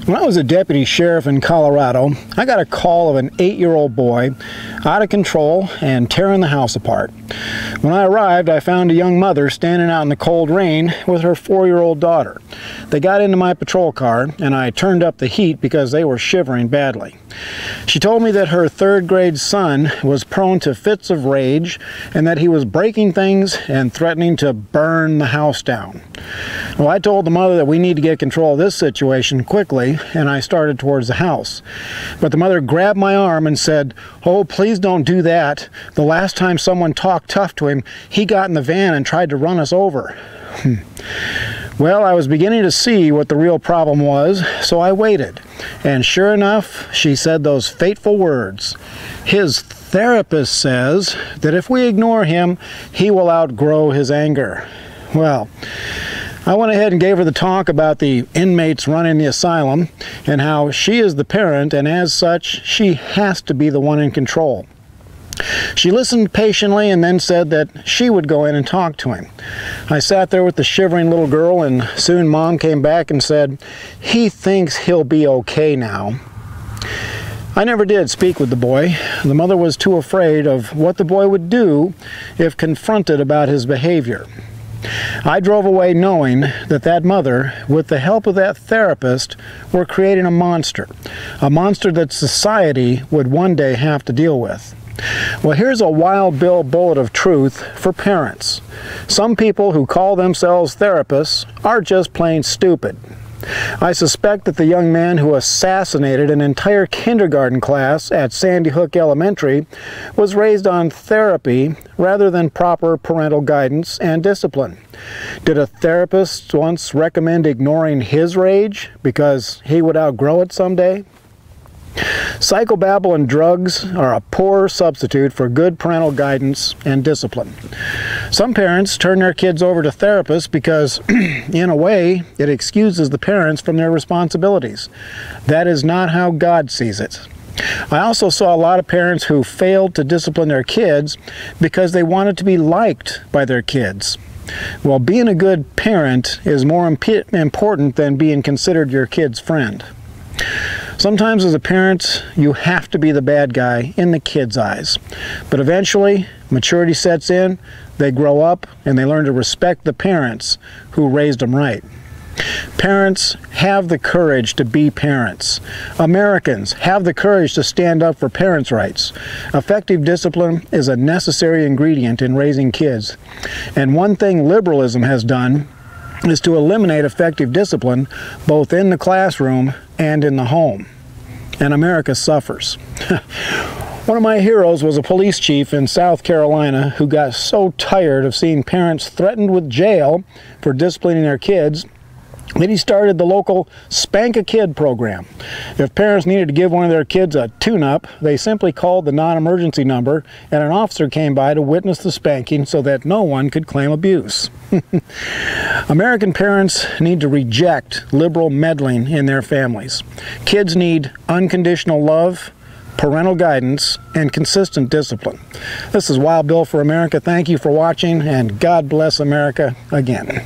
When I was a deputy sheriff in Colorado, I got a call of an 8-year-old boy out of control and tearing the house apart. When I arrived, I found a young mother standing out in the cold rain with her 4-year-old daughter. They got into my patrol car and I turned up the heat because they were shivering badly. She told me that her 3rd grade son was prone to fits of rage and that he was breaking things and threatening to burn the house down. Well, I told the mother that we need to get control of this situation quickly, and I started towards the house. But the mother grabbed my arm and said, "Oh, please don't do that. The last time someone talked tough to him, he got in the van and tried to run us over." Well, I was beginning to see what the real problem was, so I waited. And sure enough, she said those fateful words. "His therapist says that if we ignore him, he will outgrow his anger." Well, I went ahead and gave her the talk about the inmates running the asylum and how she is the parent, and as such, she has to be the one in control. She listened patiently and then said that she would go in and talk to him. I sat there with the shivering little girl, and soon Mom came back and said, "He thinks he'll be okay now." I never did speak with the boy. The mother was too afraid of what the boy would do if confronted about his behavior. I drove away knowing that that mother, with the help of that therapist, were creating a monster that society would one day have to deal with. Well, here's a Wild Bill bullet of truth for parents. Some people who call themselves therapists are just plain stupid. I suspect that the young man who assassinated an entire kindergarten class at Sandy Hook Elementary was raised on therapy rather than proper parental guidance and discipline. Did a therapist once recommend ignoring his rage because he would outgrow it someday? Psychobabble and drugs are a poor substitute for good parental guidance and discipline. Some parents turn their kids over to therapists because, in a way, it excuses the parents from their responsibilities. That is not how God sees it. I also saw a lot of parents who failed to discipline their kids because they wanted to be liked by their kids. Well, being a good parent is more important than being considered your kid's friend. Sometimes as a parent, you have to be the bad guy in the kid's eyes. But eventually, maturity sets in, they grow up, and they learn to respect the parents who raised them right. Parents have the courage to be parents. Americans have the courage to stand up for parents' rights. Effective discipline is a necessary ingredient in raising kids. And one thing liberalism has done is to eliminate effective discipline both in the classroom and in the home. And America suffers. One of my heroes was a police chief in South Carolina who got so tired of seeing parents threatened with jail for disciplining their kids that he started the local Spank a Kid program. If parents needed to give one of their kids a tune-up, they simply called the non-emergency number and an officer came by to witness the spanking so that no one could claim abuse. American parents need to reject liberal meddling in their families. Kids need unconditional love, parental guidance, and consistent discipline. This is Wild Bill for America. Thank you for watching, and God bless America again.